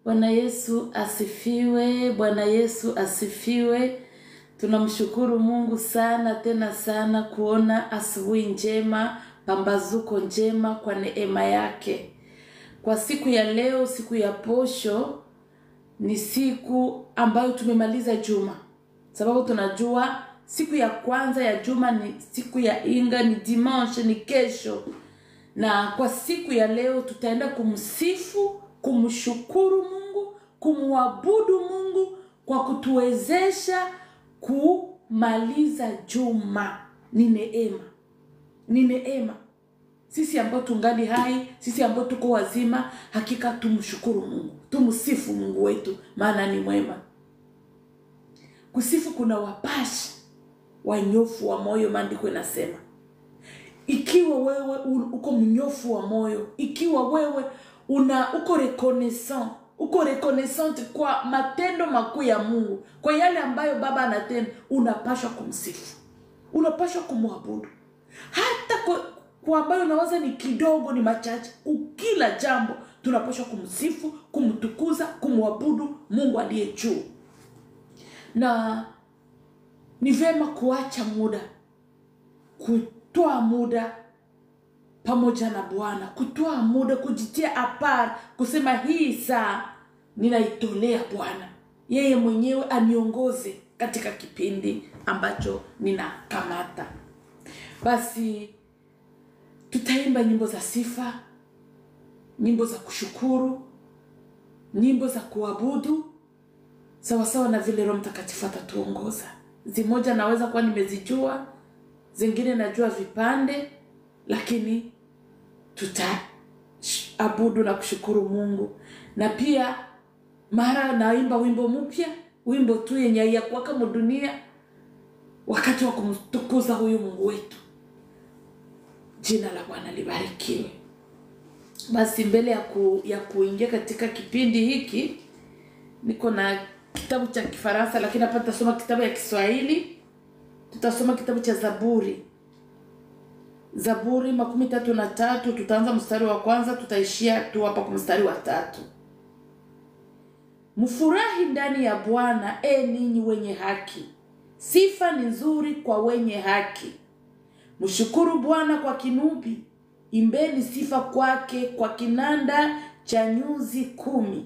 Bwana Yesu asifiwe, Bwana Yesu asifiwe. Tunamshukuru Mungu sana tena sana kuona asubuhi njema, pambazuko njema kwa neema yake. Kwa siku ya leo, siku ya posho, ni siku ambayo tumemaliza juma. Sababu tunajua siku ya kwanza ya juma ni siku ya Inga, ni dimanche, ni kesho. Na kwa siku ya leo tutaenda kumsifu, kumshukuru Mungu, kumwabudu Mungu kwa kutuwezesha kumaliza juma. Ni neema. Ni neema. Sisi ambao tungali hai, sisi ambao tuko wazima, hakika tumshukuru Mungu. Tumsifu Mungu wetu, maana ni mwema. Kusifu kuna wapashi wanyofu wa moyo, maandiko inasema. Ikiwa wewe uko mnyofu wa moyo, ikiwa wewe uko reconnaissant kwa matendo makuu ya Mungu, kwa yale ambayo Baba anatenda, unapaswa kumsifu. Unapaswa kumwabudu. Hata kwa ambayo unawaza ni kidogo, ni machache, kila jambo tunapaswa kumsifu, kumtukuza, kumwabudu Mungu aliye juu. Na ni vema kuacha muda, kutoa muda pamoja na Bwana, kutoa muda, kujitia apart, kusema hii saa ninaitolea Bwana. Yeye mwenyewe aniongoze katika kipindi ambacho ninakamata. Basi tutaimba nyimbo za sifa, nyimbo za kushukuru, nyimbo za kuabudu, sawa sawa na vile Roho Mtakatifu atatuongoza. Zimoja naweza kuwa nimezijua, zingine najua vipande, lakini tutaabudu na kushukuru Mungu. Na pia mara naimba wimbo mpya, wimbo tu yenye ya kuwaka dunia, wakati wa kumtukuza huyu Mungu wetu. Jina la Bwana libarikiwe. Basi mbele ya kuingia katika kipindi hiki, niko na kitabu cha Kifaransa, lakini hapa tutasoma kitabu ya Kiswahili. Tutasoma kitabu cha Zaburi. Zaburi 33, tutaanza mstari wa kwanza, tutaishia tu hapa kwa mstari wa 3. Mfurahi ndani ya Bwana, ninyi wenye haki. Sifa ni nzuri kwa wenye haki. Mshukuru Bwana kwa kinubi, imbeni sifa kwake kwa kinanda cha nyuzi 10.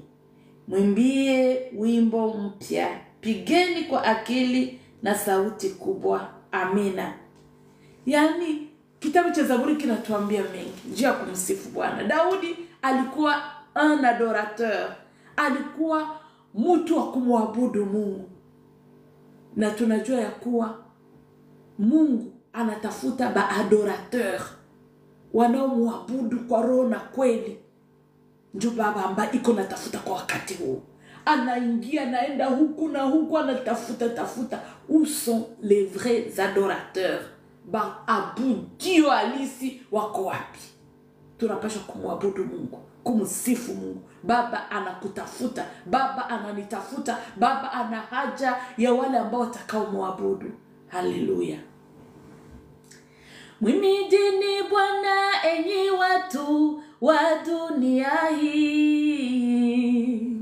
Mwimbie wimbo mpya, pigeni kwa akili na sauti kubwa. Amina. Yani kitabu cha Zaburi kinatuambia mengi juu ya kumsifu Bwana. Daudi alikuwa un adorateur, alikuwa mtu wa kumwabudu Mungu. Na tunajua ya kuwa Mungu anatafuta baadorateur, wanaomwabudu kwa roho na kweli. Ndio Baba ambaye iko natafuta kwa wakati huu. Anaingia, naenda huku na huku, anatafuta où sont les vrais adorateurs. Abudio halisi wako wapi? Tunapaswa kumwabudu Mungu, kumsifu Mungu. Baba anakutafuta, Baba ananitafuta, Baba ana haja ya wale ambao watakao muabudu. Haleluya. Mwimidini Bwana enyi watu wa dunia hii.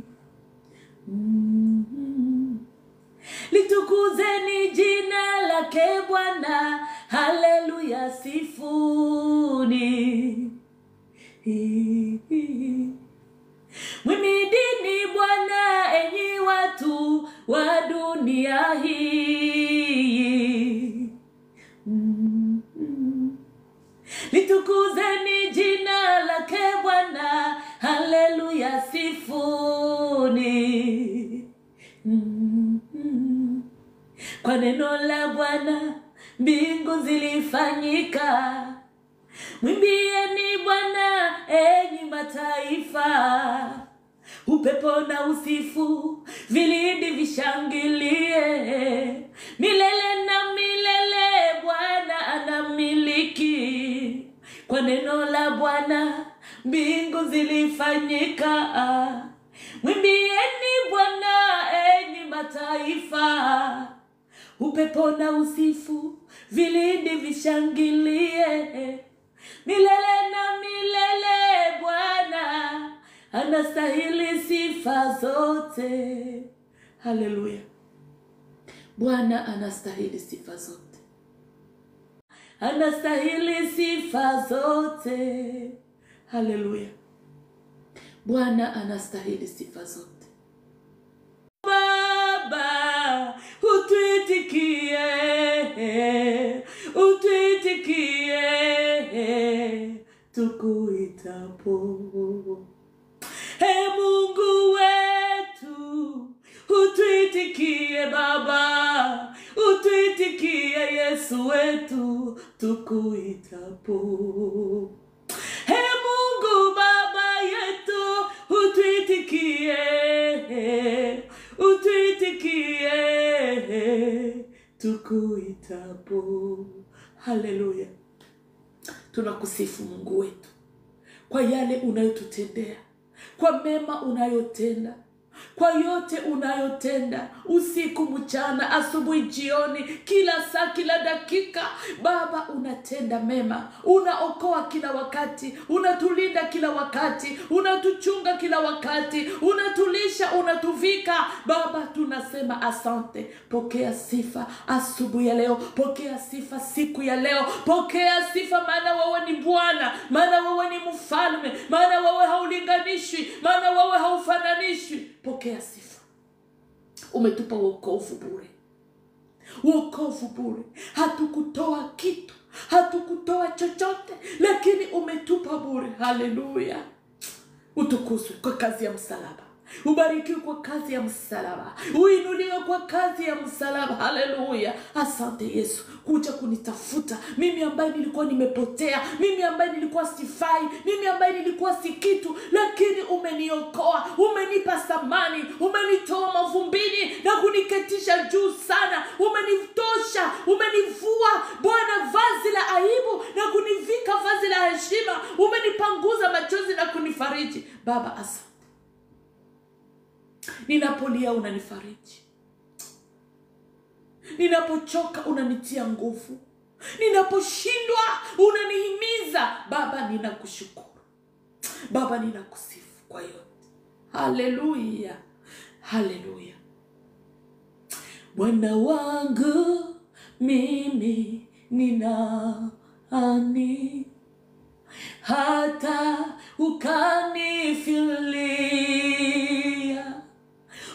Litukuzeni jina lake Bwana, haleluya, sifuni. Mwimidini Bwana enyi watu wa dunia hii. Litukuzeni jina lake Bwana, haleluya, sifuni. Kwa neno la Bwana mbingu zilifanyika. Mwimbieni Bwana enyi mataifa. Upepo na usifu vilindi vishangilie. Milele na milele Bwana anamiliki. Kwa neno la Bwana mbingu zilifanyika. Mwimbieni Bwana enyi mataifa. Upepo na usifu vilindi vishangilie. Milele na milele Bwana anastahili sifa zote. Haleluya. Bwana anastahili sifa zote. Anastahili sifa zote. Haleluya. Bwana anastahili sifa zote. Baba, utuitikie, utuitikie tukuitapo. Mungu wetu, utuitikie Baba, utuitikie Yesu wetu tukuitapo. Mungu Baba yetu, utuitikie, utuitikie tukuitapo. Haleluya. Tunakusifu Mungu wetu kwa yale unayotutendea, kwa mema unayotenda, kwa yote unayotenda, usiku mchana, asubuhi jioni, kila saa, kila dakika. Baba, unatenda mema, unaokoa kila wakati, unatulinda kila wakati, unatuchunga kila wakati, unatulisha, unatuvika. Baba, tunasema asante. Pokea sifa asubuhi ya leo, pokea sifa siku ya leo, pokea sifa, maana wewe ni Bwana, maana wewe ni mfalme, maana wewe haulinganishwi, maana wewe haufananishwi. Pokea sifa. Umetupa wokovu bure. Wokovu bure. Hatukutoa kitu, hatukutoa chochote, lakini umetupa bure. Haleluya. Utukuzwe kwa kazi ya msalaba. Ubarikiwe kwa kazi ya msalaba. Uinuliwe kwa kazi ya msalaba. Haleluya. Asante Yesu kuja kunitafuta mimi ambaye nilikuwa nimepotea, mimi ambaye nilikuwa sifai, mimi ambaye nilikuwa si kitu, lakini umeniokoa, umenipa thamani, umenitoa mavumbini na kuniketisha juu sana. Umenitosha, umenivua Bwana vazi la aibu na kunivika vazi la heshima. Umenipanguza machozi na kunifariji. Baba, asante. Ninapolia unanifariji. Ninapochoka unanitia nguvu. Ninaposhindwa unanihimiza. Baba, ninakushukuru. Baba, ninakusifu kwa yote. Haleluya. Haleluya. Bwana wangu mimi ni nani hata ukanifilia,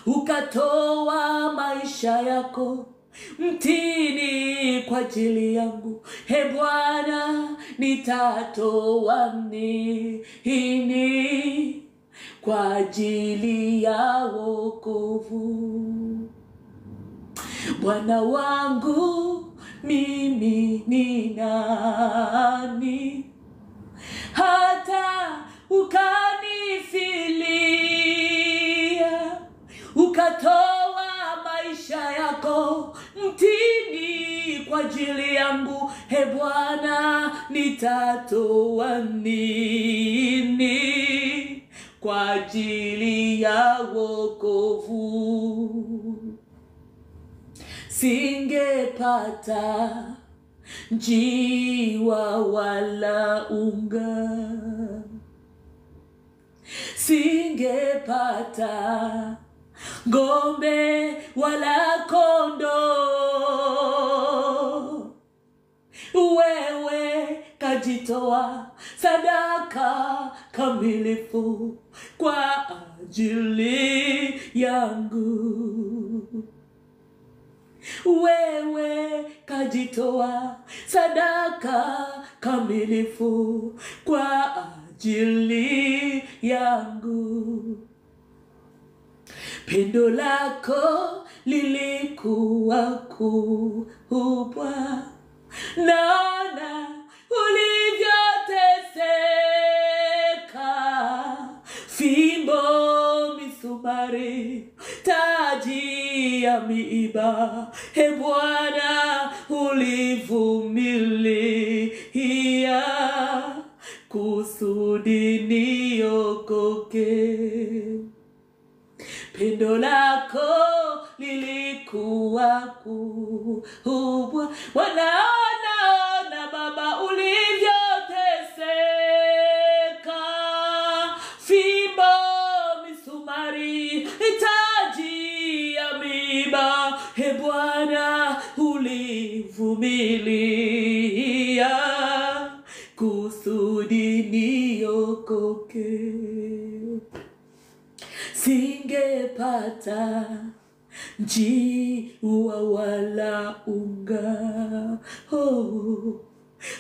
ukatoa maisha yako mtini kwa ajili yangu. Bwana, nitatoa nini kwa ajili ya wokovu? Bwana wangu mimi ni nani hata ukanifilia, ukatoa maisha yako mtini kwa ajili yangu. Bwana, nitatoa nini kwa ajili ya wokovu? Singepata njiwa wala unga, singepata ngombe wala kondoo. Wewe kajitoa sadaka kamilifu kwa ajili yangu. Wewe kajitoa sadaka kamilifu kwa ajili yangu. Pendo lako lilikuwa kubwa, naona ulivyoteseka. Fimbo, misumari, taji ya miiba, Bwana ulivumilia kusudi niokoke. Pendo lako lilikuwa kubwa, wanaona Baba ulivyoteseka. Fimbo, mlima, Ee Bwana ulivumilia kusudi niokoke. Singepata njiwa wala unga,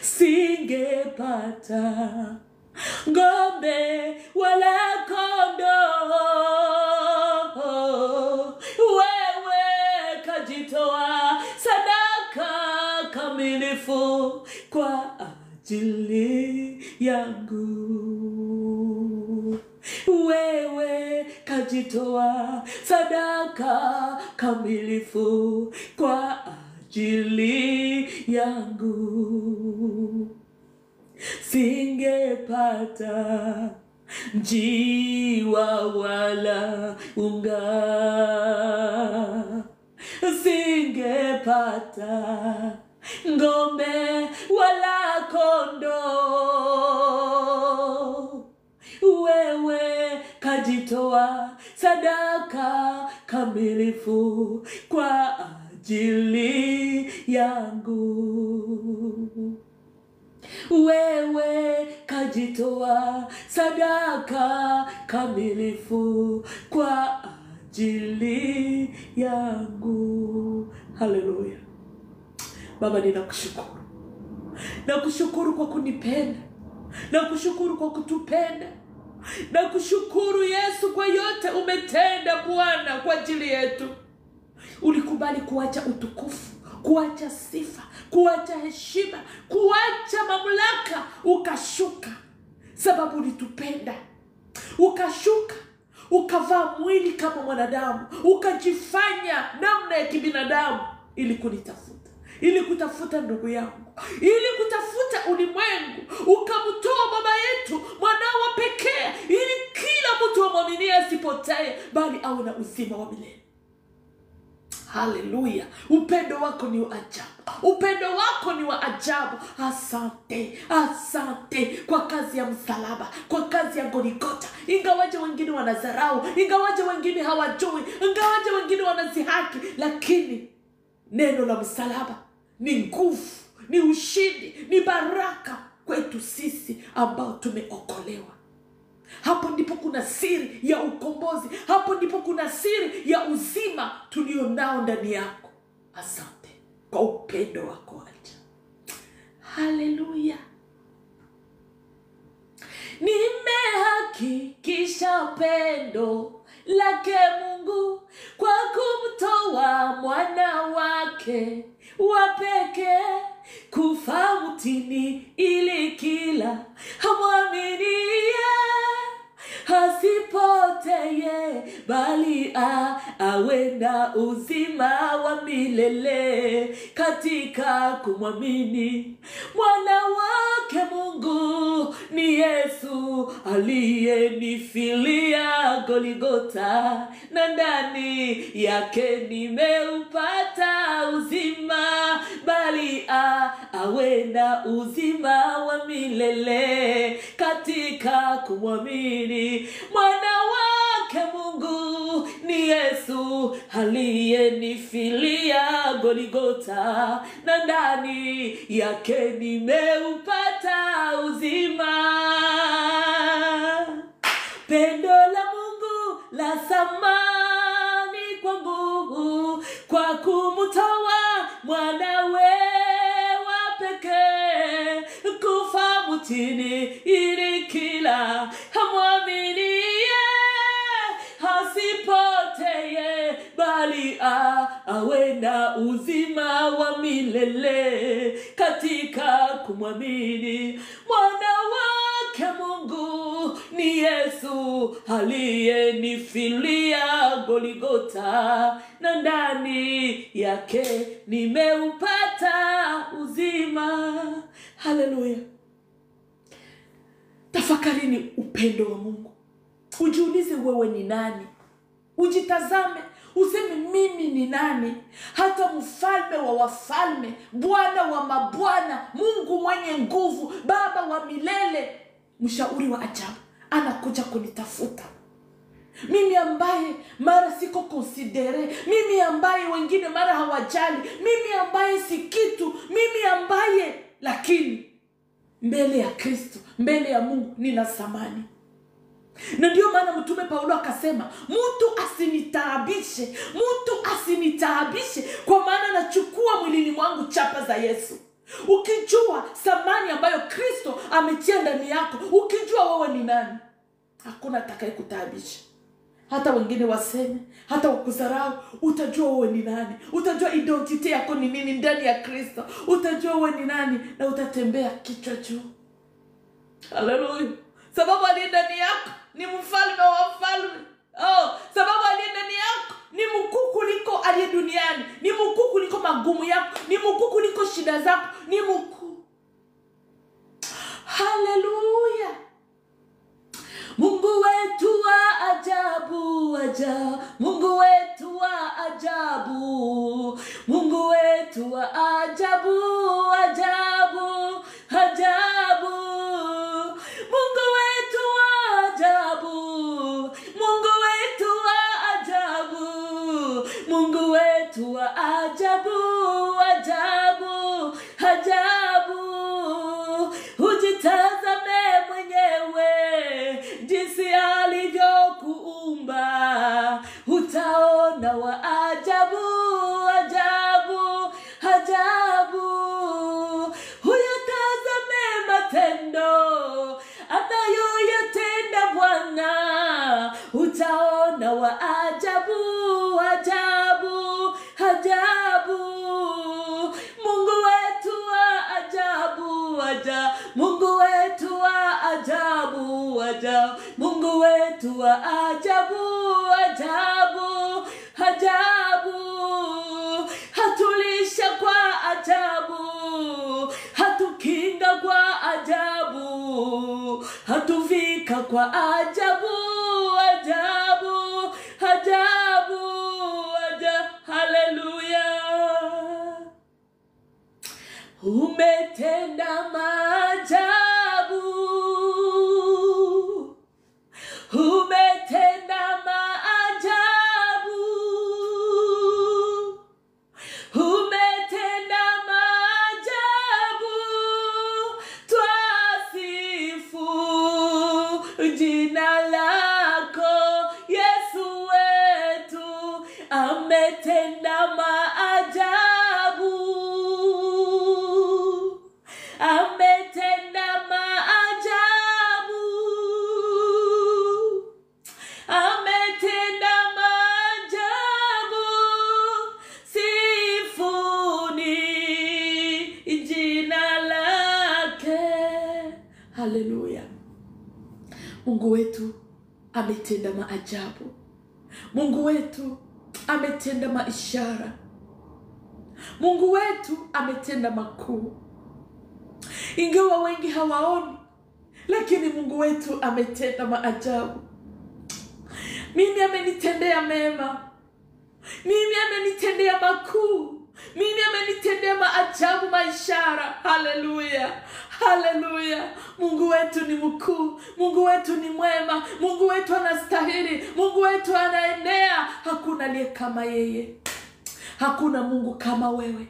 singepata ng'ombe wala kondoo. Wewe kajitoa sadaka kamilifu kwa ajili yangu. Wewe kajitoa sadaka kamilifu kwa ajili yangu. Singepata njiwa wala unga, singepata ng'ombe wala kondoo. Wewe kajitoa sadaka kamilifu kwa ajili yangu. Wewe kajitoa sadaka kamilifu kwa ajili yangu. Haleluya. Baba, ninakushukuru. Nakushukuru kwa kunipenda. Nakushukuru kwa kutupenda. Nakushukuru Yesu kwa yote umetenda Bwana kwa ajili yetu. Ulikubali kuacha utukufu, kuacha sifa, kuacha heshima, kuacha mamlaka, ukashuka sababu ulitupenda. Ukashuka, ukavaa mwili kama mwanadamu, ukajifanya namna ya kibinadamu ili kunitafuta, ili kutafuta ndugu yangu, ili kutafuta ulimwengu. Ukamtoa baba yetu mwanao wa pekee ili kila mtu amwaminie asipotee bali awe na uzima wa milele. Haleluya. Upendo wako ni wa ajabu. Upendo wako ni wa ajabu. Asante. Asante kwa kazi ya msalaba, kwa kazi ya Golgotha. Ingawaje wengine wanadharau, ingawaje wengine hawajui, ingawaje wengine wanazihaki, lakini neno la msalaba ni nguvu, ni ushindi, ni baraka kwetu sisi ambao tumeokolewa. Hapo ndipo kuna siri ya ukombozi. Hapo ndipo kuna siri ya uzima tulio nao ndani yako. Asante kwa upendo wako acha. Haleluya. Nimehakikisha pendo lake Mungu kwa kumtoa mwana wake wa pekee kufa mtini ili kila amwaminie hasipoteye bali awe na uzima wa milele katika kumwamini mwana wake Mungu. Ni Yesu aliyenifilia Golgotha, na ndani yake nimeupata uzima, bali awe na uzima wa milele katika kumwamini mwana wake Mungu. Ni Yesu aliyenifilia Golgotha, na ndani yake nimeupata uzima. Pendo la Mungu la thamani kwangu kwa kumtoa mwanawe wa pekee kufa mtini ili kila amwaminie hasipoteye bali awe na uzima wa milele katika kumwamini mwana wake Mungu. Ni Yesu aliyenifilia Golgotha, na ndani yake nimeupata uzima. Haleluya. Tafakarini upendo wa Mungu. Ujiulize wewe ni nani. Ujitazame, useme mimi ni nani. Hata mfalme wa wafalme, Bwana wa mabwana, Mungu mwenye nguvu, Baba wa milele, mshauri wa ajabu, anakuja kunitafuta. mimi ambaye mara siko considere, mimi ambaye wengine mara hawajali, mimi ambaye si kitu, mimi ambaye, lakini mbele ya Kristo, mbele ya Mungu nina thamani. Na ndio maana mtume Paulo akasema, mtu asinitaabishe, kwa maana nachukua mwilini mwangu chapa za Yesu. Ukijua thamani ambayo Kristo ametia ndani yako, ukijua wewe ni nani, hakuna atakayekutaabisha. Hata wengine waseme, hata wakudharau, utajua wewe ni nani. Utajua identity yako ni nini ndani ya Kristo. Utajua wewe ni nani na utatembea kichwa juu. Haleluya. Sababu aliye ndani yako ni mfalme wa wafalme. Sababu aliye ndani yako ni mkuu kuliko aliye duniani. Ni mkuu kuliko magumu yako. Ni mkuu kuliko shida zako. Ni mkuu. Haleluya. Mungu wetu wa ajabu, ajabu. Mungu wetu wa ajabu. Mungu wetu wa ajabu, ajabu, ajabu. Mungu wetu wa ajabu. Mungu wetu wa ajabu. Mungu wetu wa ajabu, ajabu, ajabu. Ujitazame mwenyewe jinsi alivyokuumba, utaona wa ajabu, ajabu, ajabu. Uyatazame matendo anayoyatenda Bwana, utaona wa ajabu, ajabu, ajabu. Mungu wetu wa ajabu, ajabu. Mungu wetu wa ajabu, ajabu. Mungu wetu wa ajabu, ajabu, ajabu. Hatulisha kwa ajabu, hatukinga kwa ajabu, hatuvika kwa ajabu, ajabu, ajabu, ajabu. Haleluya. Umetenda maajabu, umetenda maajabu, umetenda maajabu. Twasifu jina lako Yesu wetu, ametenda maajabu, ametenda maajabu, ametenda maajabu. Sifuni jina lake. Haleluya. Mungu wetu ametenda maajabu. Mungu wetu ametenda maishara. Mungu wetu ametenda makuu. Ingawa wengi hawaoni, lakini Mungu wetu ametenda maajabu. Mimi amenitendea mema. Mimi amenitendea makuu. Mimi amenitendea maajabu, maishara. Haleluya. Haleluya. Mungu wetu ni mkuu. Mungu wetu ni mwema. Mungu wetu anastahili. Mungu wetu anaenea. Hakuna aliye kama yeye. Hakuna Mungu kama wewe.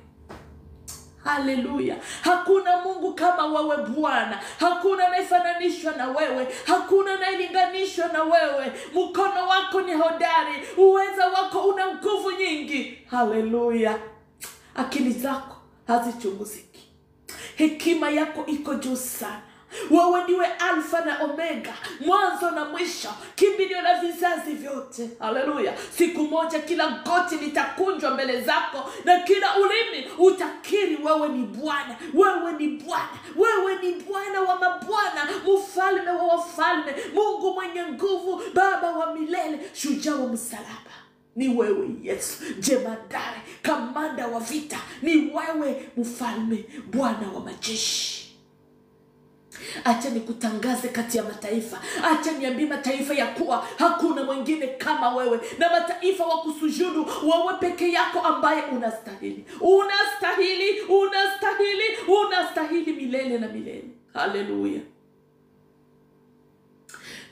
Haleluya. Hakuna Mungu kama wewe Bwana. Hakuna anayefananishwa na wewe. Hakuna anayelinganishwa na wewe. Mkono wako ni hodari. Uweza wako una nguvu nyingi. Haleluya. Akili zako hazichunguziki. Hekima yako iko juu sana. Wewe ndiwe Alfa na Omega, mwanzo na mwisho, kimbilio la vizazi vyote. Haleluya. Siku moja kila goti litakunjwa mbele zako na kila ulimi utakiri wewe ni Bwana. Wewe ni Bwana. Wewe ni Bwana wa mabwana, mfalme wa wafalme, Mungu mwenye nguvu, Baba wa milele, shujaa wa msalaba. Ni wewe Yesu, jemadari, kamanda wa vita. Ni wewe mfalme, Bwana wa majeshi. Acha nikutangaze kati ya mataifa. Acha niambie mataifa ya kuwa hakuna mwingine kama wewe, na mataifa wakusujudu wewe peke yako ambaye unastahili. Unastahili, unastahili, unastahili milele na milele. Haleluya.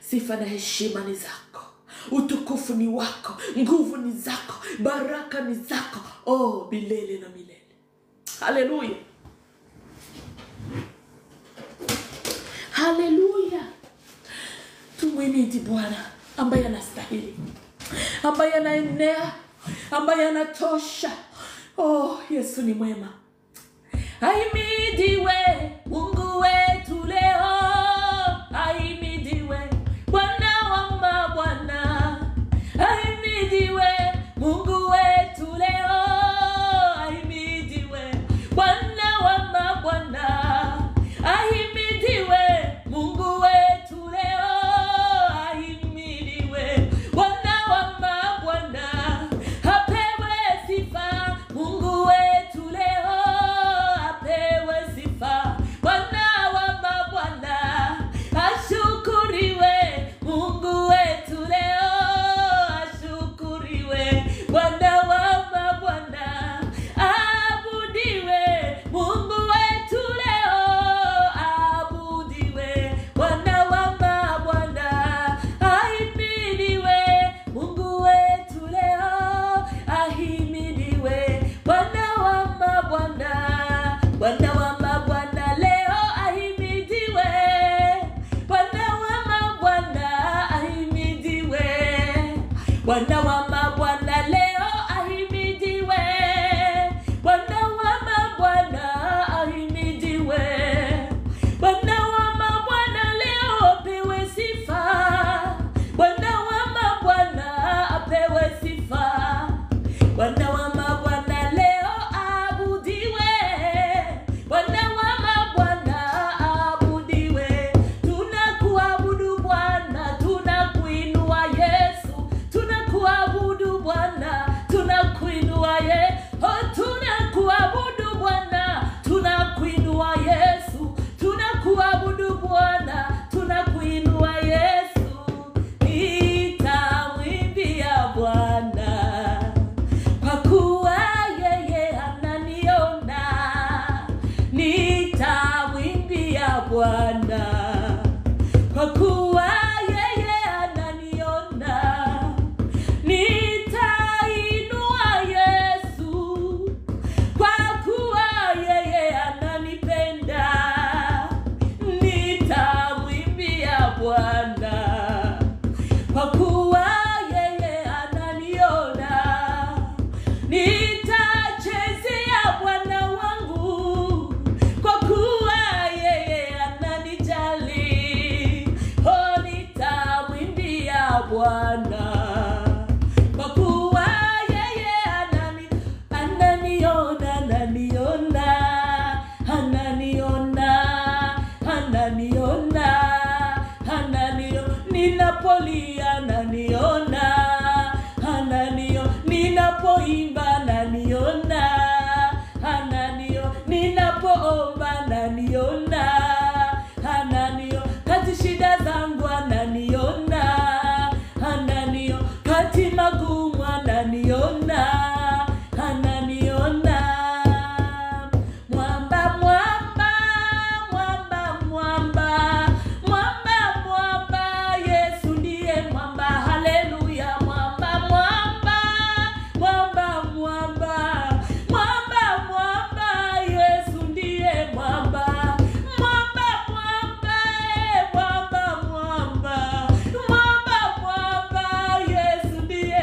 Sifa na heshima ni zako. utukufu ni wako, nguvu ni zako, baraka ni zako, milele na milele. Haleluya. Haleluya. Tumwimidi Bwana ambaye anastahili, ambaye anaenea, ambaye anatosha. Yesu ni mwema. Ahimidiwe Mungu wetu leo, ahimidiwe Bwana wa mabwana, ahimidiwe Mungu wetu leo, ahimidiwe Bwana wa mabwana, ahimidiwe Mungu wetu leo, ahimidiwe Bwana wa mabwana, apewe sifa Mungu wetu leo, apewe sifa Bwana wa mabwana, ashukuriwe Mungu wetu leo, ashukuriwe Bwana wa mabwana, abudiwe Mungu wetu leo, abudiwe Bwana wa mabwana, ahimidiwe Mungu wetu leo, ahimidiwe Bwana wa mabwana, Bwana wa mabwana leo ahimidiwe, Bwana wa mabwana ahimidiwe, Bwana wa mabwana leo ahimidiwe, Bwana wa mabwana ahimidiwe, Bwana wa mabwana leo apewe sifa, Bwana wa mabwana apewe sifa, Bwana wa mabwana leo abudiwe, Bwana wa mabwana abudiwe. Tunakuabudu Bwana, tunakuinua Yesu, tunakuabudu Bwana, tunakuinua tunakuabudu Bwana, tunakuinua Yesu, tunakuabudu Bwana, tunakuinua Yesu. Nitamwimbia Bwana kwa kuwa yeye ananiona, nitamwimbia Bwana kwa kuwa yeye ananiona, nitainua Yesu kwa kuwa yeye ananipenda, nitamwimbia Bwana kwa kuwa yeye ananiona, nitachezea Bwana wangu kwa kuwa yeye ananijali, nitamwimbia Bwana kwa kuwa yeye ananiona, ananiona, ninapolia ananiona, ninapoimba ananiona, ninapoomba ananiona, kati shida zangu ananiona, kati magumu ananiona, mwamba mwamba mwamba mwamba mwamba mwamba, Yesu ndiye mwamba. Haleluya. Mwamba mwamba mwamba mwamba mwamba mwamba, Yesu ndiye mwamba. Mwamba mwamba mwamba mwamba mwamba mwamba, Yesu ndiye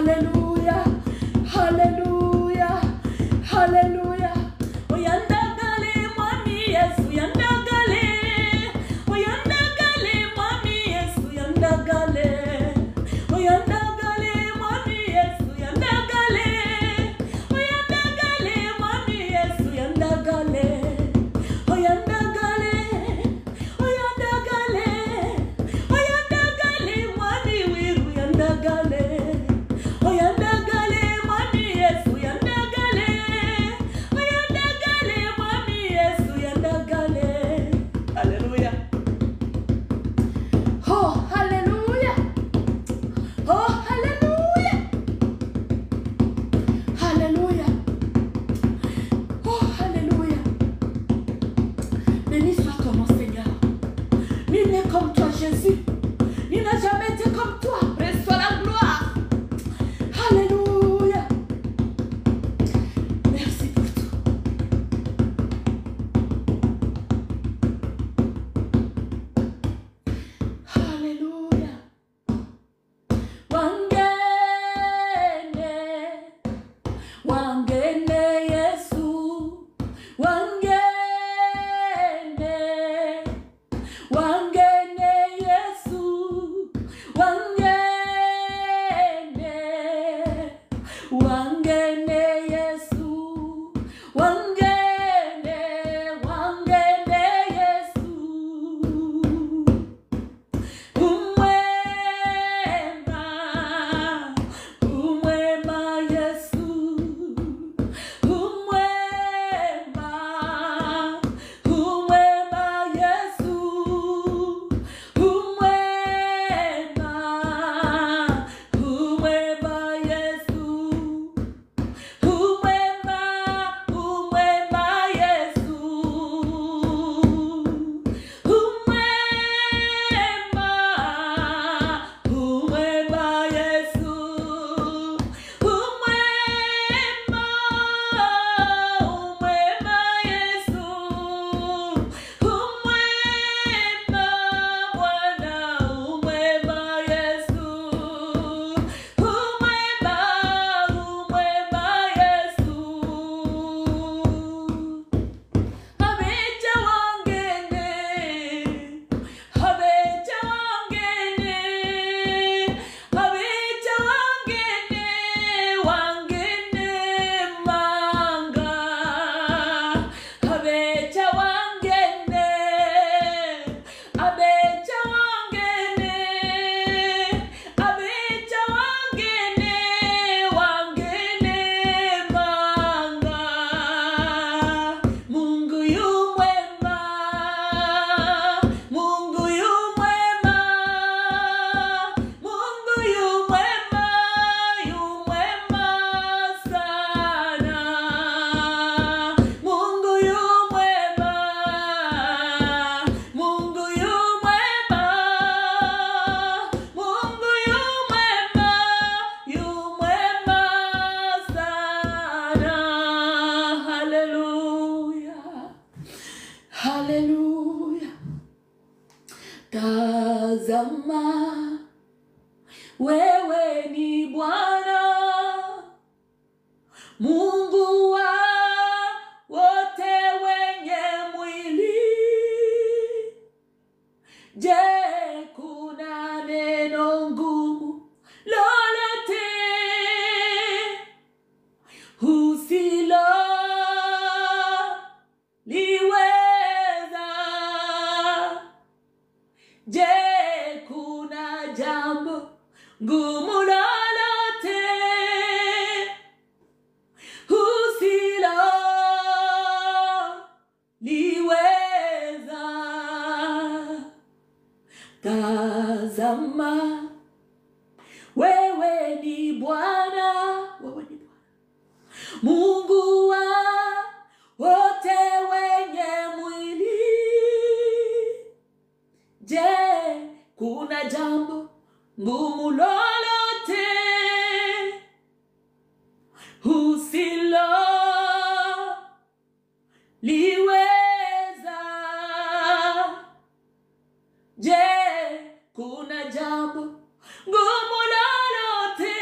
Hallelujah. Hallelujah. Hallelujah. Oyandagale mwami Yesu yandagale. Oyandagale mwami Yesu yandagale. Oyandagale mwami Yesu yandagale. Oyandagale mwami Yesu yandagale. Oyandagale. Oyandagale. Oyandagale mwami wiru yandagale. Oyandagale mwami Yesu yandagale. Oyandagale mwami Yesu yandagale. Hallelujah. Oh, hallelujah. Oh, hallelujah. Hallelujah. Oh, hallelujah. Béni soit ton nom, Seigneur. Nul n'est comme toi, Jésus. Nul n'a jamais été comme toi. Reçois la gloire. Alléluia. Merci pour tout. Alléluia. Wangene, wangene Yesu. Wangene, wangene Yesu. Wangene, wangene Yesu. Wangene, wangene Yesu. Umwema, umwema Yesu. Umwema, umwema Yesu. Umwema, umwema Yesu. Umwema, umwema Yesu. Umwema, umwema Yesu. Umwema, umwema Yesu. Umwema, Bwana, umwema Yesu. Umwema, umwema Yesu. Abeja wangene, abeja wangene, abeja wangene, wangene manga, abeja wangene, abeja wangene, abeja wangene, wangene manga. Mungu yu mwema, Mungu yu mwema, Mungu yu mwema, yu mwema sana. Mungu yu mwema, Mungu yu mwema, Mungu yu mwema, yu mwema sana. Hallelujah. Hallelujah. Tazama, wewe ni Bwana, Mungu wa wote wenye mwili. Je, kuna neno ngumu lolote usiloliweza? Je, kuna jambo ngumu lolote usiloliweza? Tazama, wewe ni Bwana, wewe ni Bwana, Mungu wa wote wenye mwili. Je, kuna jambo ngumu lolote usiloliweza? Je, kuna jambo ngumu lolote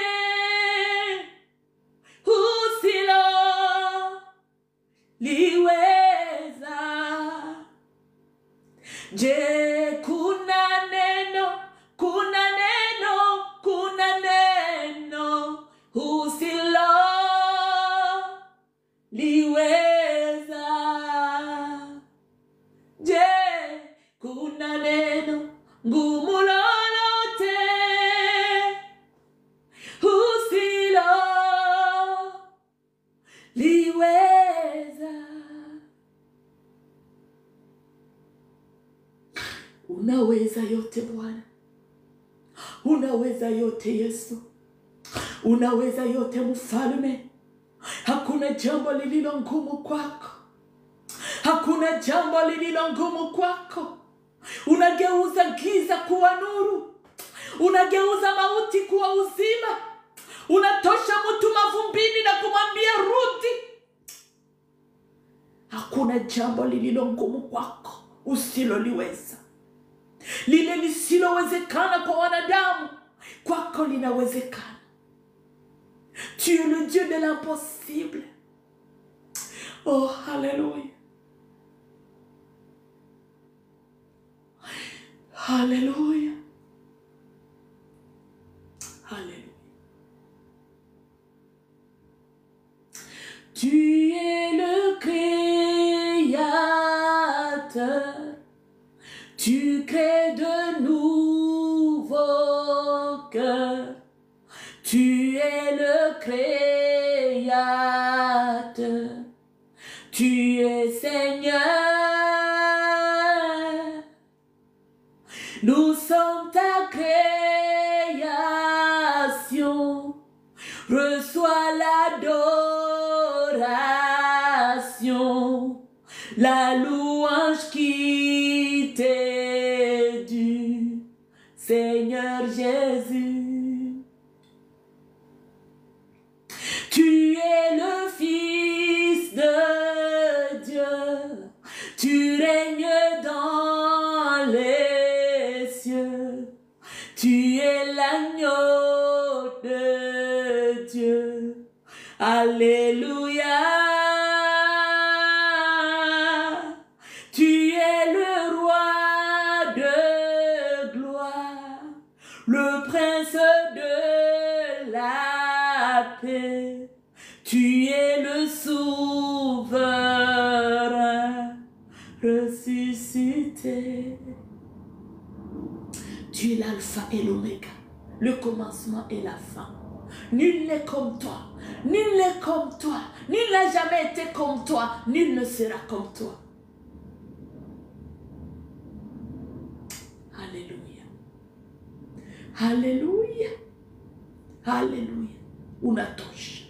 Unaweza yote Bwana. Unaweza yote Yesu. Unaweza yote Mfalme. Hakuna jambo lililo ngumu kwako. Hakuna jambo lililo ngumu kwako. Unageuza giza kuwa nuru. Unageuza mauti kuwa uzima. Unatosha mtu mavumbini na kumwambia rudi. Hakuna jambo lililo ngumu kwako usiloliweza. Lile lisilowezekana kwa wanadamu, kwako linawezekana. Tu es le Dieu de l'impossible. Oh, hallelujah. Hallelujah. Hallelujah. Tu es le créateur. Tu crées de nouveaux cœurs. Tu es le créateur. Tu es Seigneur. Nous sommes ta création. Reçois l'adoration, la louange qui t'est due, Seigneur Jésus. Tu es le Fils de Dieu, tu règnes dans les cieux, tu es l'agneau de Dieu. Alléluia. Tu es le roi de gloire, le prince de la paix. Tu es le souverain ressuscité. Tu es l'alpha et l'oméga, le commencement et la fin. Nul n'est comme toi, nul n'est comme toi, nul n'a jamais été comme toi, nul ne sera comme toi. Alléluia. Alléluia. Alléluia. Unatosha.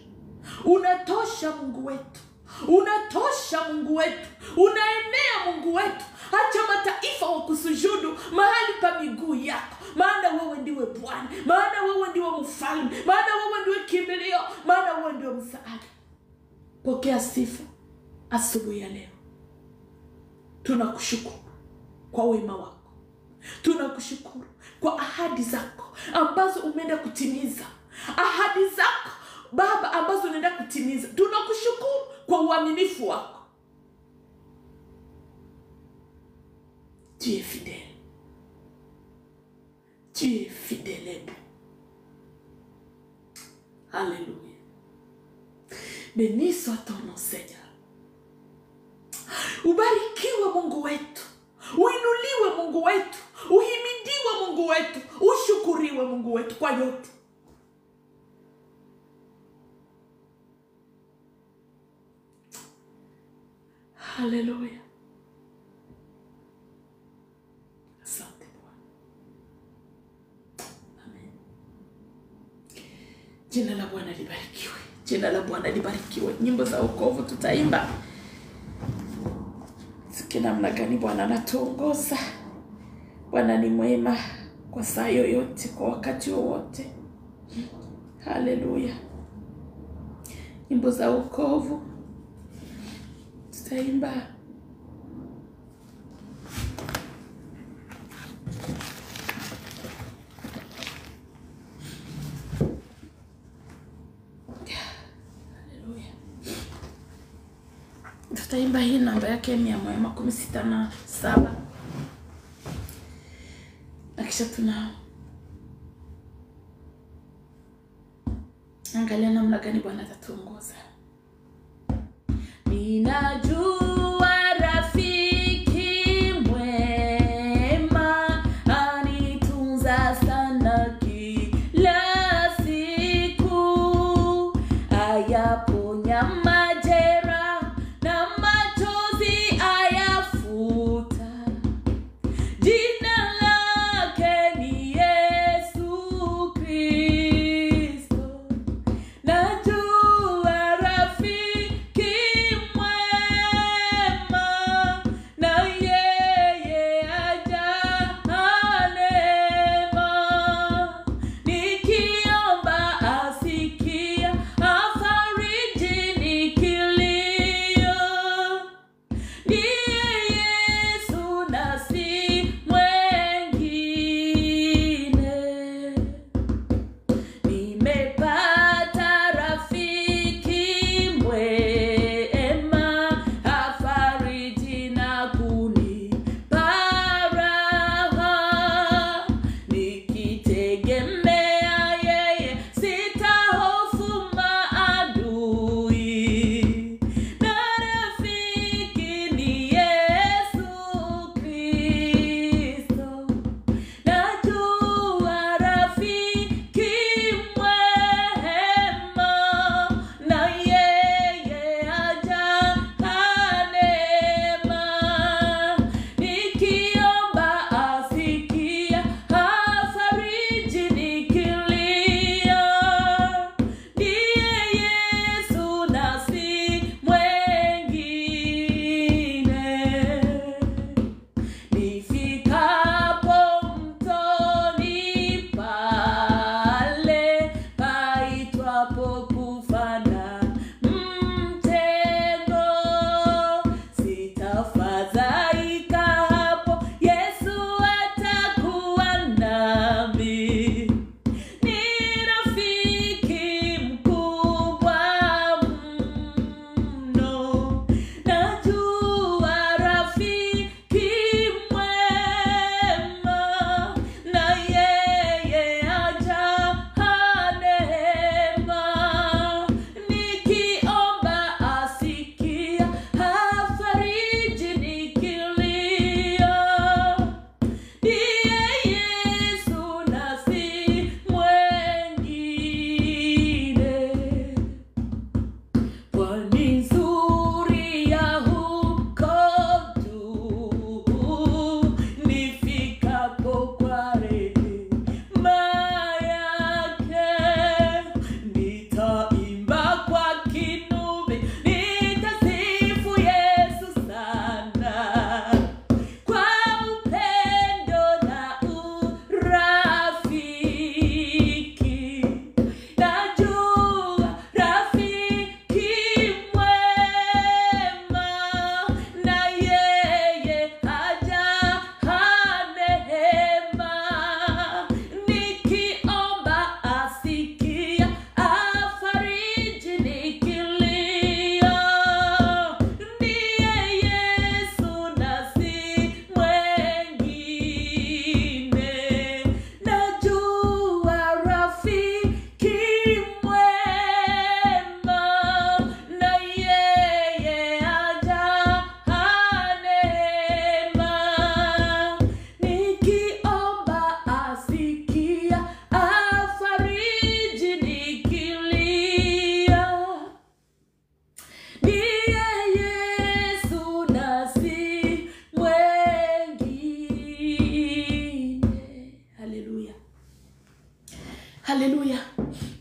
Unatosha Mungu wetu. Unatosha Mungu wetu. Unaenea Mungu wetu. Acha mataifa wakusujudu mahali pa miguu yako. Maana wewe ndiwe Bwana. Maana wewe ndiwe Mfalme. Maana wewe ndiwe kimbilio. Maana wewe ndiwe msaada. Pokea sifa asubuhi ya leo. Tunakushukuru kwa wema wako. Tunakushukuru kwa ahadi zako ambazo umeenda kutimiza. Ahadi zako Baba ambazo unaenda kutimiza. Tunakushukuru kwa uaminifu wako. Tu es fidèle. Tu es fidèle et bon. Alléluia. Béni soit ton nom, Seigneur. Ubarikiwe Mungu wetu. Uinuliwe Mungu wetu. Uhimidiwe Mungu wetu. Ushukuriwe Mungu wetu kwa yote. Hallelujah. Asante Bwana. Amen. Jina la Bwana libarikiwe. Jina la Bwana libarikiwe. Nyimbo za wokovu tutaimba. Sikia namna gani Bwana anatuongoza. Bwana ni mwema kwa saa yoyote, kwa wakati wowote. Hallelujah. Nyimbo za wokovu tutaimba. Hallelujah. Tutaimba hii namba yake 167. Na kisha angalia namna gani Bwana atatuongoza. Ninajua rafiki mwema anitunza sana kila siku, ayaponya majeraha na machozi ayafuta. Jina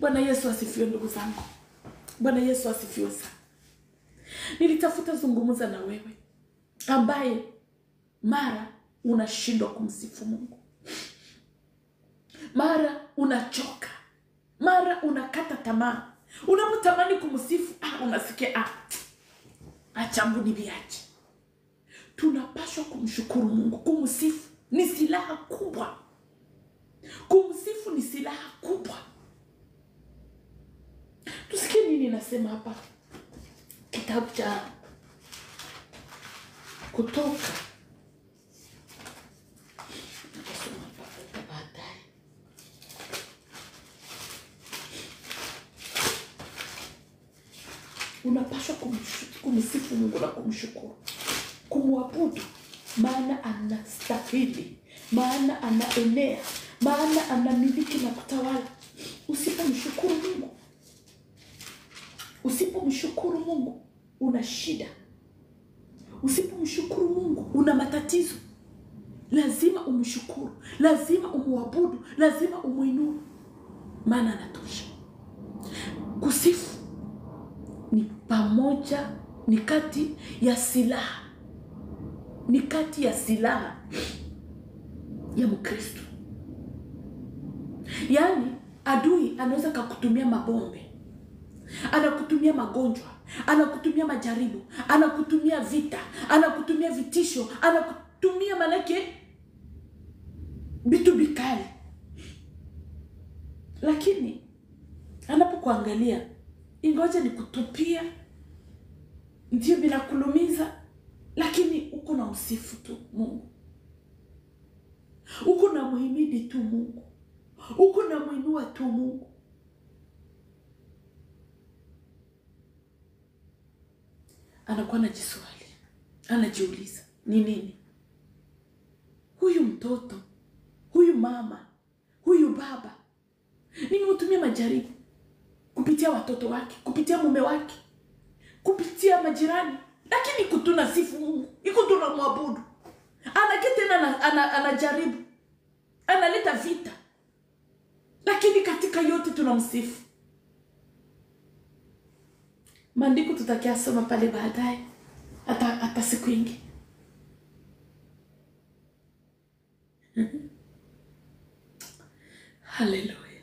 Bwana Yesu asifiwe ndugu zangu. Bwana Yesu asifiwe sana. Nilitafuta zungumza na wewe ambaye mara unashindwa kumsifu Mungu. Mara unachoka. Mara unakata tamaa. Unapotamani kumsifu, unasikia acha Mungu niviache. Tunapaswa kumshukuru Mungu. Kumsifu ni silaha kubwa. Kumsifu ni silaha kubwa. Tusikie nini nasema hapa. Kitabu cha Kutoka. Unapaswa kumsifu Mungu na kumshukuru. Kumwabudu, maana anastahili, maana anaenea, maana anamiliki na kutawala. Usipomshukuru Mungu, usipomshukuru Mungu, una shida. Usipomshukuru Mungu, una matatizo. Lazima umshukuru, lazima umwabudu, lazima umuinue, maana anatosha. Kusifu ni pamoja, ni kati ya silaha. Ni kati ya silaha ya Mkristo. Yaani adui anaweza kukutumia mabombe, anakutumia magonjwa, anakutumia majaribu, anakutumia vita, anakutumia vitisho, anakutumia manake vitu vikali. Lakini anapokuangalia, ingoje nikutupia, ndio vinakulumiza, lakini uko na usifu tu Mungu. Uko na muhimidi tu Mungu. Uko na muinua tu Mungu. Anakuwa na jiswali. Anajiuliza, ni nini? Huyu mtoto, huyu mama, huyu baba, nimeutumia majaribu kupitia watoto wake, kupitia mume wake, kupitia majirani, lakini kutuna sifu Mungu, ikutuna muabudu. Anakete na anajaribu, analeta vita, lakini katika yote tunamsifu. Maandiko tutakia soma pale baadaye, hata siku nyingi. Haleluya.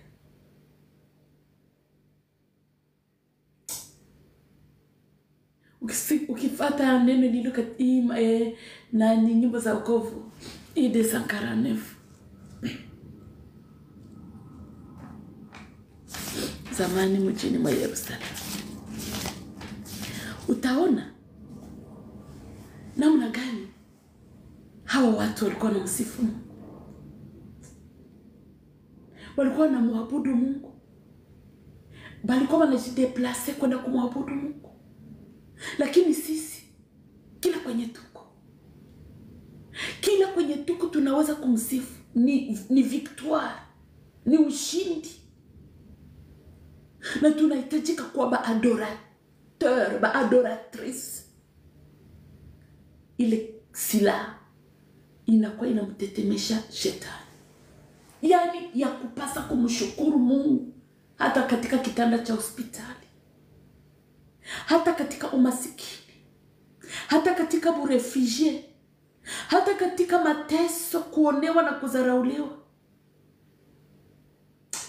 Ukifata neno lilo na nyimbo za wokovu, Ide Sankaranefu. Zamani mjini mwa Yerusalemu. Utaona namna gani hawa watu walikuwa na msifu Mungu. Walikuwa na muabudu Mungu. Walikuwa wanajideplace kwenda kumwabudu Mungu. Lakini sisi, kila kwenye tuko tunaweza kumsifu. Ni victoire, ni ushindi. Na tunahitajika kuwa baadorateur, baadoratrice. Ile silaha inakuwa inamtetemesha shetani. Yaani ya kupasa kumshukuru Mungu hata katika kitanda cha hospitali, hata katika umasikini, hata katika burefugee, hata katika mateso, kuonewa na kudharauliwa.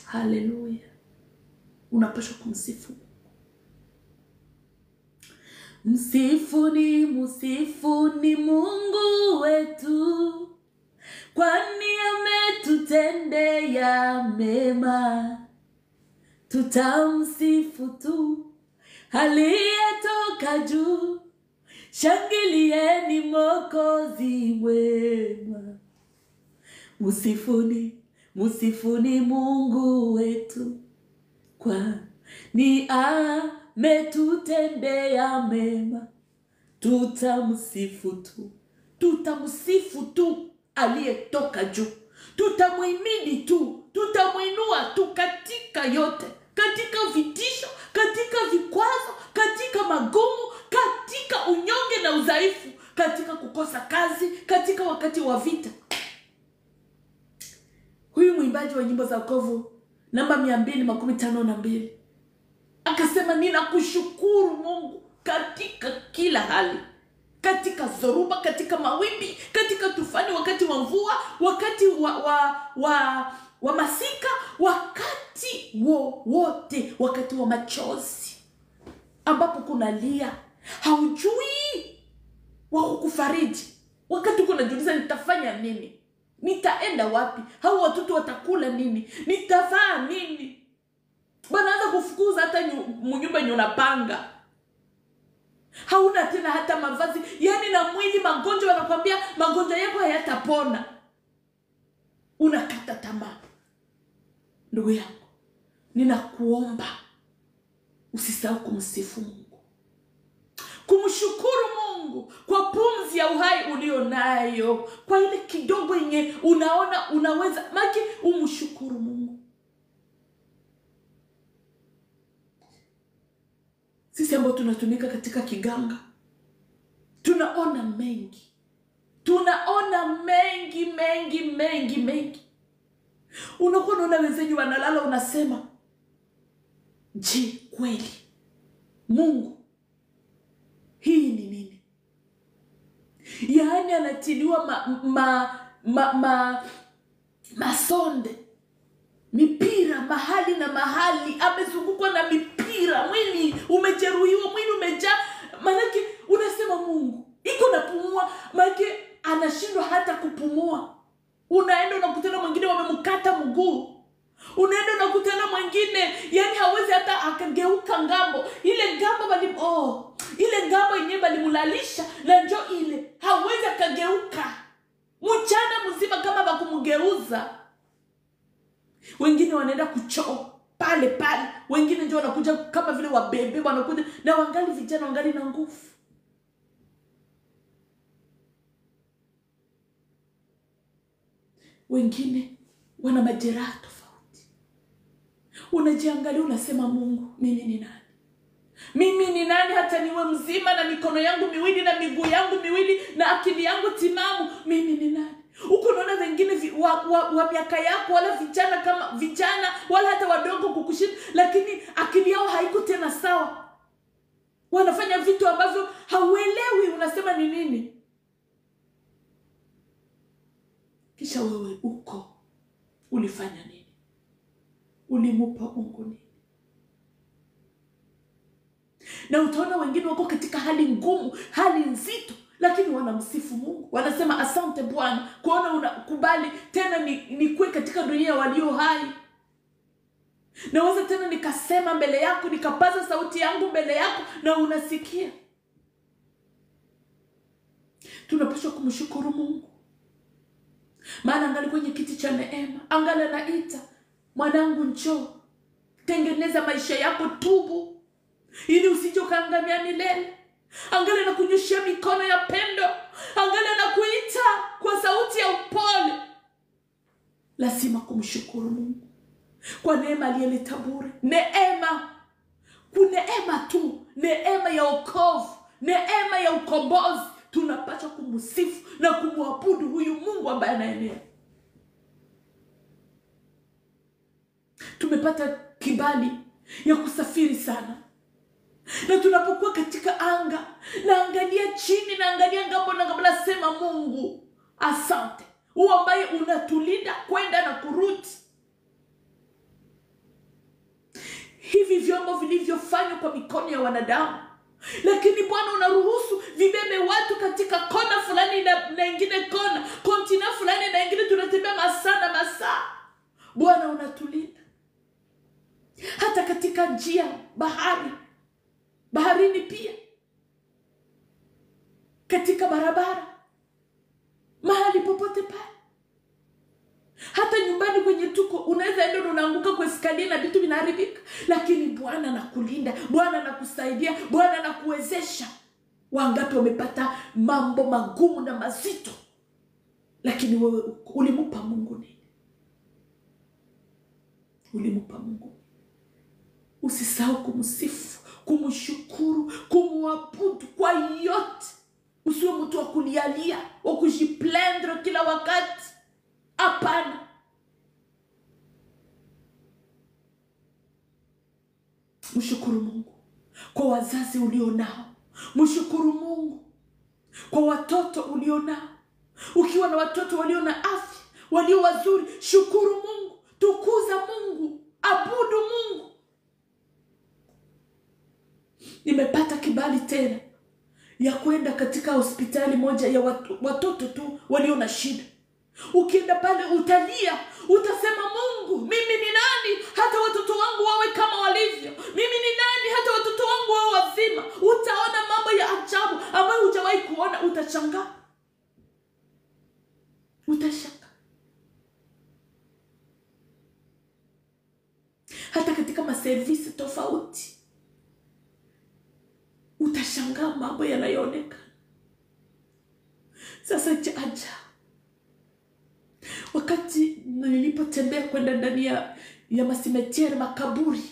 Haleluya. Unapaswa kumsifu. Msifuni Mungu wetu, kwani ametutendea mema. Tutamsifu tu aliyetoka juu, shangilieni Mwokozi mwema. Msifuni Mungu wetu, kwani ametutendea mema. Tutamsifu tu aliyetoka juu. Tutamuhimidi tu, tutamuinua tu katika yote, katika vitisho, katika vikwazo, katika magumu, katika unyonge na udhaifu, katika kukosa kazi, katika wakati wa vita. Huyu mwimbaji wa nyimbo za wokovu namba 252. Akasema ninakushukuru Mungu katika kila hali, katika zoruba, katika mawimbi, katika tufani, wakati wa mvua, wakati wa masika, wakati wote, wakati wa machozi ambapo kuna lia, haujui wa kukufariji. Wakati kuna jiuliza nitafanya nini? Nitaenda wapi? Hao watoto watakula nini? Nitafanya nini? Banaanza kufukuza hata nyumba yenye unapanga. Hauna tena hata mavazi, yani na mwili, magonjwa wanakuambia magonjwa yako hayatapona. Unakata tamaa. Ndugu yangu, ninakuomba usisahau kumsifu Mungu, kumshukuru Mungu kwa pumzi ya uhai ulionayo, kwa ile kidogo yenye unaona unaweza maki, umshukuru Mungu. Sisi ambao tunatumika katika kiganga tunaona mengi. Tunaona mengi. Unakuwa unaona wenzenyu wanalala, unasema, je, kweli Mungu hii ni nini? Yaani anatiliwa masonde, mipira mahali na mahali, amezungukwa na mipira, mwili umejeruhiwa, mwili umejaa. Manake unasema Mungu iko napumua, manake anashindwa hata kupumua. Unaenda unakutana mwingine wamemkata mguu, unaenda unakutana mwingine yani hawezi hata akageuka ngambo ile ngambo ile ngambo yenyewe balimulalisha, na njoo ile hawezi akageuka mchana mzima kama bakumgeuza. Wengine wanaenda kuchoo pale, wengine njoo wanakuja kama vile wabebe, wanakuja na wangali vijana, wangali na nguvu. Wengine wana majeraha tofauti. Unajiangalia unasema, Mungu, mimi ni nani? Mimi ni nani hata niwe mzima na mikono yangu miwili na miguu yangu miwili na akili yangu timamu? Mimi ni nani? Uko unaona wengine wa miaka yako, wala vijana kama vijana, wala hata wadogo kukushinda, lakini akili yao haiko tena sawa. Wanafanya vitu ambavyo hauelewi, unasema ni nini? Kisha wewe uko ulifanya nini? Ulimupa Mungu nini? Na utaona wengine wako katika hali ngumu, hali nzito, lakini wanamsifu Mungu. Wanasema asante Bwana, kuona unakubali tena nikue katika dunia walio hai. Naweza tena nikasema mbele yako, nikapaza sauti yangu mbele yako na unasikia. Tunapaswa kumshukuru Mungu. Maana angali kwenye kiti cha neema, angali anaita, mwanangu njoo, tengeneza maisha yako, tubu, ili usije ukaangamia milele. Angali anakunyoshia mikono ya pendo, angali anakuita kwa sauti ya upole. Lazima kumshukuru Mungu kwa neema aliyeleta bure. Neema, kuneema tu, neema ya wokovu, neema ya ukombozi. Tunapaswa kumsifu na kumwabudu huyu Mungu ambaye anaenea. Tumepata kibali ya kusafiri sana. Na tunapokuwa katika anga, naangalia chini, naangalia ngambo na ngambo, nasema Mungu, asante. Wewe ambaye unatulinda kwenda na kurudi. Hivi vyombo vilivyofanywa kwa mikono ya wanadamu, lakini Bwana unaruhusu vibebe watu katika kona fulani na ingine kona, kontina fulani na ingine, tunatembea masaa. Bwana unatulinda. Hata katika njia baharini pia, katika barabara, mahali popote pale. Hata nyumbani kwenye tuko, unaweza enda unaanguka kwa eskalier na vitu vinaharibika, lakini Bwana anakulinda, Bwana anakusaidia, Bwana anakuwezesha. Wangapi wamepata mambo magumu na mazito, lakini wewe ulimupa Mungu nini? Ulimupa Mungu. Usisahau kumsifu, kumshukuru, kumwabudu kwa yote. Usiwe mtu wa kulialia, wa kujiplendre kila wakati. Hapana. Mshukuru Mungu kwa wazazi ulionao. Mshukuru Mungu kwa watoto ulionao. Ukiwa na watoto walio na afya, walio wazuri, shukuru Mungu, tukuza Mungu, abudu Mungu. Nimepata kibali tena ya kwenda katika hospitali moja ya watoto tu walio na shida. Ukienda pale utalia, utasema Mungu, mimi ni nani hata watoto wangu wawe kama walivyo? Mimi ni nani hata watoto wangu wawe wazima? Utaona mambo ya ajabu ambayo hujawahi kuona, utashangaa. Utashaka. Hata katika maservisi tofauti utashangaa mambo yanayoonekana. Sasa ajabu, wakati nilipotembea kwenda ndani ya masimetiere, makaburi,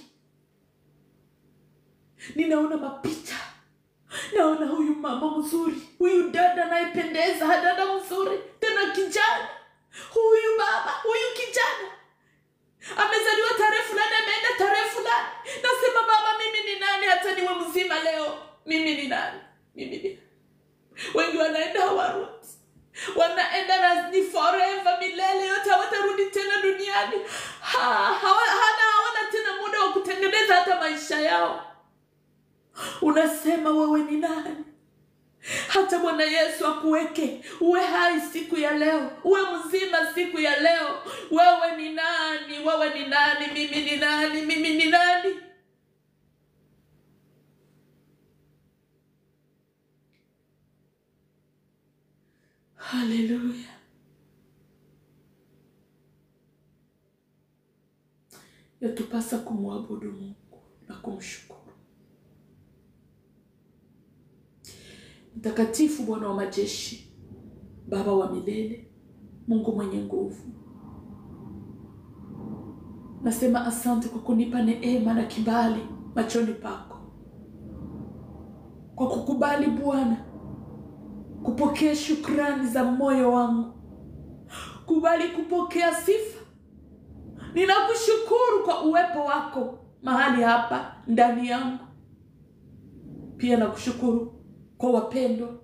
ninaona mapicha. Naona huyu mama mzuri, huyu dada anayependeza, dada mzuri, tena kijana. Huyu baba, huyu kijana amezaliwa tarehe fulani, ameenda tarehe fulani. Nasema baba, mimi ni nani hata niwe mzima leo? Mimi ni nani? Mimi ni. Wengi wanaenda hawarudi. Wanaenda na ni forever, milele yote, hawatarudi tena duniani. Hawana tena muda wa kutengeneza hata maisha yao. Unasema wewe ni nani? Hata Bwana Yesu akuweke uwe hai siku ya leo, uwe mzima siku ya leo. Wewe ni nani? Wewe ni nani? Mimi ni nani? Mimi ni nani? Haleluya. Yatupasa kumwabudu Mungu na kumshukuru. Mtakatifu, Bwana wa majeshi, Baba wa milele, Mungu mwenye nguvu, nasema asante kwa kunipa neema na kibali machoni pako. Kwa kukubali Bwana kupokea shukrani za moyo wangu. Kubali kupokea sifa. Ninakushukuru kwa uwepo wako mahali hapa ndani yangu. Pia nakushukuru kwa wapendo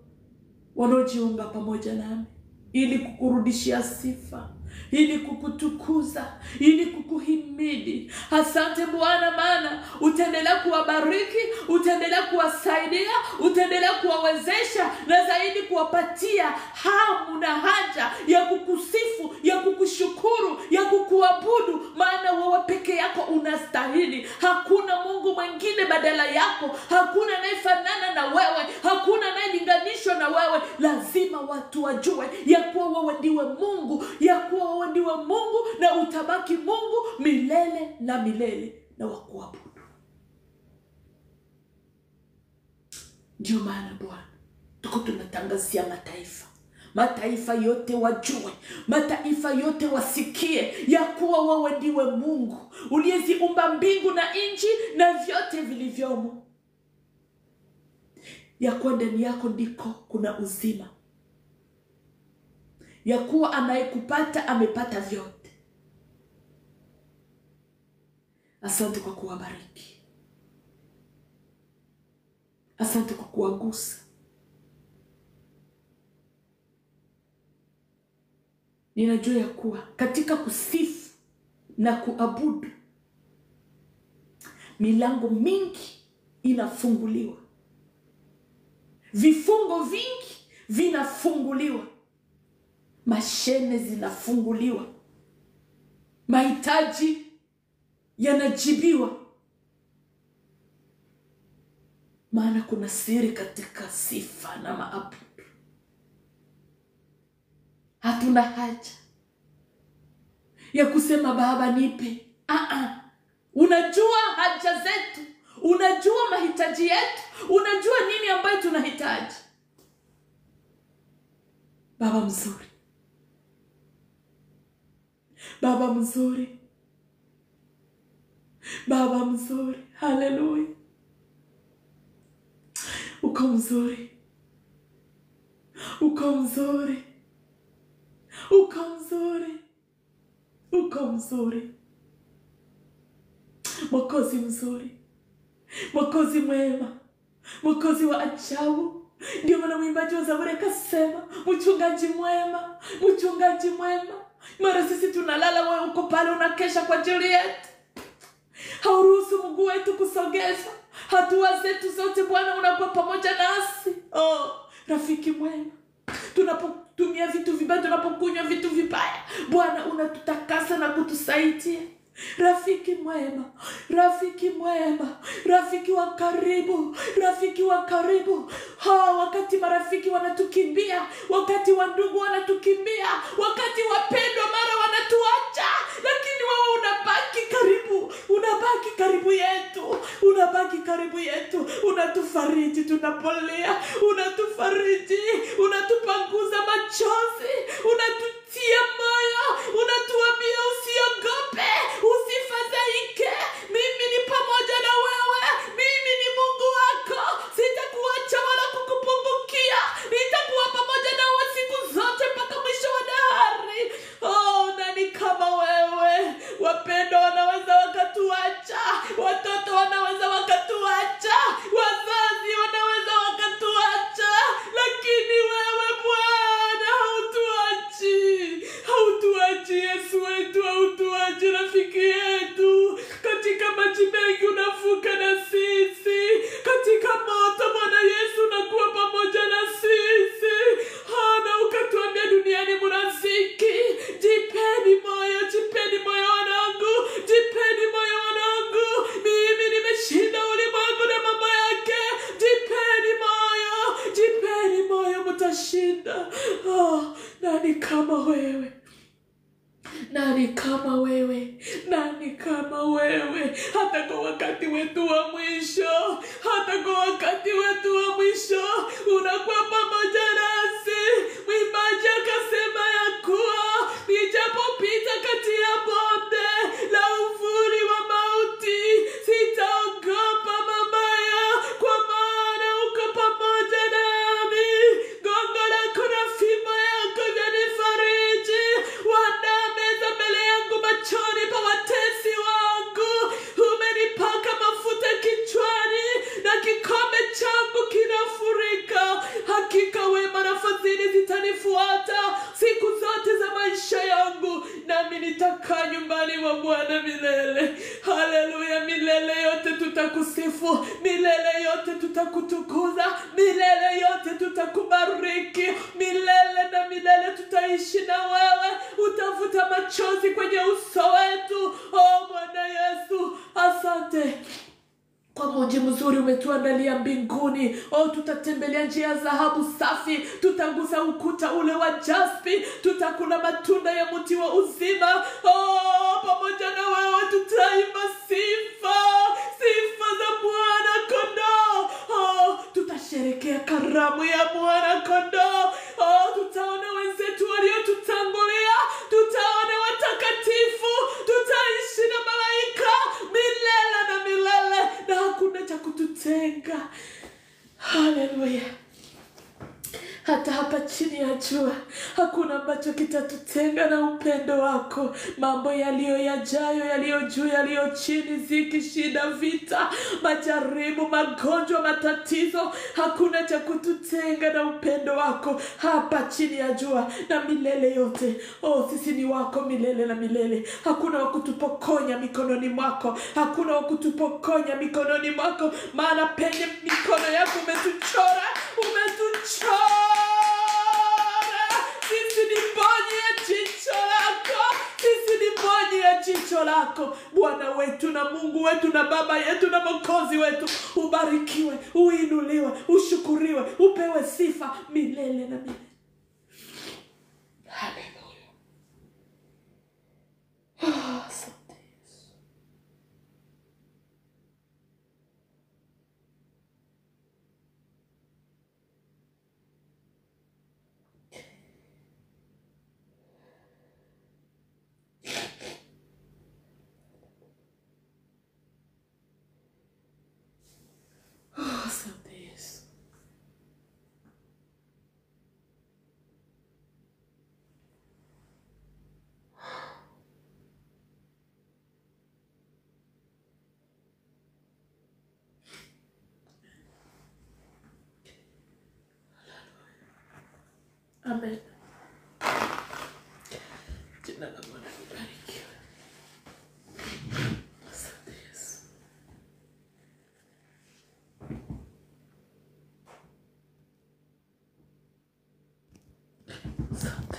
wanaojiunga pamoja nami ili kukurudishia sifa, ili kukutukuza, ili kukuhimidi. Asante Bwana, maana utaendelea kuwabariki, utaendelea kuwasaidia, utaendelea kuwawezesha, na zaidi kuwapatia hamu na haja ya kukusifu, ya kukushukuru, ya kukuabudu, maana wewe peke yako unastahili. Hakuna Mungu mwingine badala yako. Hakuna anayefanana na wewe. Hakuna anayelinganishwa na wewe. Lazima watu wajue ya kuwa wewe ndiwe Mungu, ya kuwa wewe ndiwe Mungu na utabaki Mungu milele na milele, na wakuabudu. Ndio maana Bwana tuko tunatangazia mataifa yote wajue, mataifa yote wasikie ya kuwa wewe ndiwe Mungu uliyeziumba mbingu na nchi na vyote vilivyomo, ya kuwa ndani yako ndiko kuna uzima, ya kuwa anayekupata amepata vyote. Asante kwa kuwabariki. Asante kwa kuwagusa. Ninajua ya kuwa katika kusifu na kuabudu milango mingi inafunguliwa. Vifungo vingi vinafunguliwa. Mashene zinafunguliwa. Mahitaji yanajibiwa. Maana kuna siri katika sifa na maabudu. Hatuna haja ya kusema Baba nipe. Unajua haja zetu. Unajua mahitaji yetu. Unajua nini ambayo tunahitaji. Baba mzuri. Baba mzuri. Baba mzuri. Haleluya. Uko mzuri. Uko mzuri. Uko mzuri. Uko mzuri. Mwokozi mzuri. Mwokozi mwema, Mwokozi wa ajabu. Ndio maana mwimbaji wa Zaburi akasema, mchungaji mwema, mchungaji mwema. Mara sisi tunalala, wewe uko pale unakesha kwa ajili yetu. Hauruhusu mguu wetu kusogeza. Hatua zetu zote Bwana unakuwa pamoja nasi. Rafiki mwema. Tunapotumia vitu vibaya, tunapokunywa vitu vibaya, Bwana unatutakasa na kutusaidia. Rafiki mwema, rafiki mwema, rafiki wa karibu, rafiki wa karibu. Wakati marafiki wanatukimbia, wakati wandugu wanatukimbia, wakati wapendwa mara wanatuacha, lakini wewe unabaki karibu, unabaki karibu yetu, unabaki karibu yetu. Unatufariji tunapolia, unatufariji, unatupanguza machozi, unatutia moyo, unatuambia usiogope, usifadhaike. Mimi ni pamoja na wewe, mimi ni Mungu wako, sitakuacha wala kukupungukia, nitakuwa pamoja na wewe siku zote mpaka mwisho wa dahari. Nani kama wewe? Wapendwa wanaweza wakatuacha, watoto wanaweza wakatuacha, wazazi wanaweza wakatuacha, lakini wewe Bwana hautuachi, hautuachi. Yesu wetu hautuachi, rafiki yetu. Katika maji mengi unavuka na sisi, katika moto Bwana Yesu unakuwa pamoja na sisi. Na ukatuambia duniani mnaziki. Jipeni moyo, jipeni moyo wanangu, jipeni moyo wanangu. Mimi nimeshinda ulimwengu na mambo yake. Jipeni moyo, jipeni moyo, mtashinda. Nani kama wewe? Nani kama wewe? Nani kama wewe? Hata kwa wakati wetu wa mwisho, hata kwa wakati wetu wa mwisho unakuwa pamoja nasi. Mwimbaji akasema ya kuwa nijapopita kati ya bonde la uvuli wa mauti, sitaogopa mabaya, kwa maana uko pamoja nami. Gongo lako na fimbo yako vyanifariji. Wanameza mbele yangu machoni pa watesi wangu. Umenipaka mafuta kichwani na kikombe changu kinafurika. Hakika wema na fadhili zitanifuata siku zote za maisha yangu, nami nitakaa nyumbani mwa Bwana milele. Haleluya! Milele yote tutakusifu, milele yote tutakutukuza, milele yote tutakubariki, milele na milele tutaishi na wewe. Utafuta machozi kwenye uso wetu. Bwana Yesu, asante kwa mji mzuri umetuandalia mbinguni. Tutatembelea njia ya dhahabu safi, tutagusa ukuta ule wa jaspi, tutakula matunda ya mti wa uzima. Pamoja na wewe tutaimba sifa, sifa za Mwana Kondoo. Tutasherehekea karamu ya Mwana Kondoo. Tutaona wenzetu waliotutangulia, tutaona watakatifu, tutaishi na malaika milele na milele, na hakuna cha kututenga. Haleluya! Hata hapa chini ya jua hakuna ambacho kitatutenga na upendo wako. Mambo yaliyo yajayo, yaliyo juu, yaliyo chini, ziki, shida, vita, majaribu, magonjwa, matatizo, hakuna cha kututenga na upendo wako hapa chini ya jua na milele yote. Sisi ni wako milele na milele. Hakuna wa kutupokonya mikononi mwako, hakuna wa kutupokonya mikononi mwako, maana penye mikono yako umetuchora, umetuchora. Sisi ni mboni ya jicho lako, sisi ni mboni ya jicho lako. Bwana wetu na Mungu wetu na Baba yetu na Mwokozi wetu, ubarikiwe, uinuliwe, ushukuriwe, upewe sifa milele na milele. Haleluya. Asante Yesu. Asante Yesu. Amen. Jina la Bwana libarikiwe. Asante Yesu. Asante.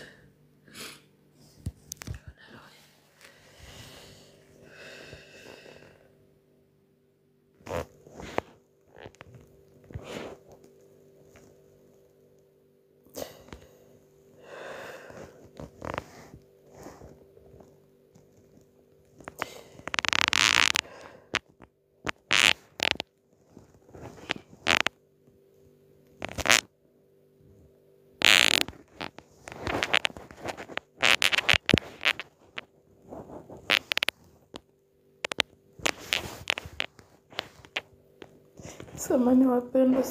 Samani wapendwa,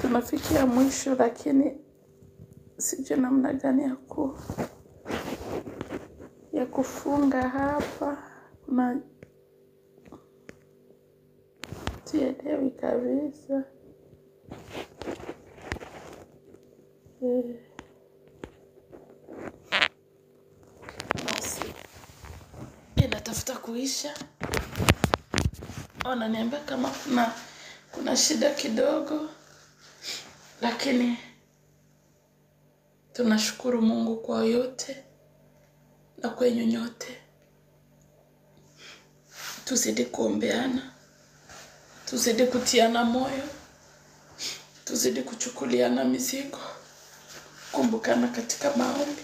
tunafikia mwisho, lakini sijui namna gani ya kufunga hapa. Na sielewi kabisa. Basi inatafuta kuisha. Wananiambia kama kuna shida kidogo, lakini tunashukuru Mungu kwa yote na kwenye nyote. Tuzidi kuombeana, tuzidi kutiana moyo, tuzidi kuchukuliana mizigo, kumbukana katika maombi.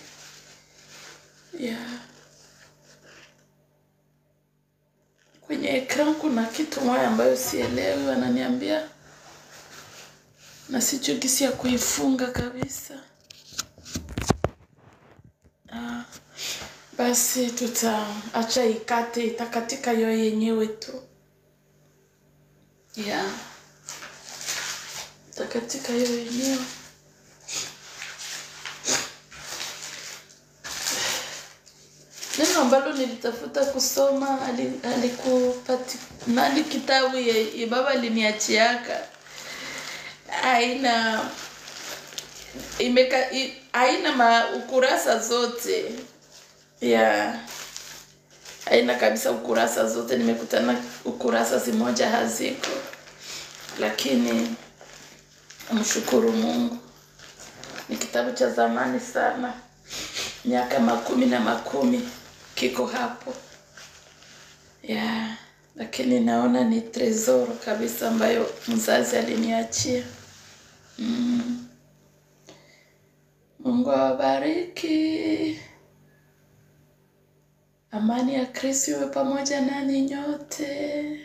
Kwenye ekran kuna kitu moja ambayo sielewi, wananiambia na sijui jinsi ya kuifunga kabisa. Basi tutaacha ikate, itakatika yo yenyewe tu. Itakatika yo yenyewe. Neno ambalo nilitafuta kusoma alikupati nani kitabu ya baba aliniachiaka. Haina ukurasa zote. Haina kabisa ukurasa zote. Nimekutana ukurasa zimoja haziko. Lakini mshukuru Mungu. Ni kitabu cha zamani sana. Miaka 10 kiko hapo. Lakini naona ni trezoro kabisa ambayo mzazi aliniachia. Mungu awabariki. Amani ya Kristo iwe pamoja nanyi nyote.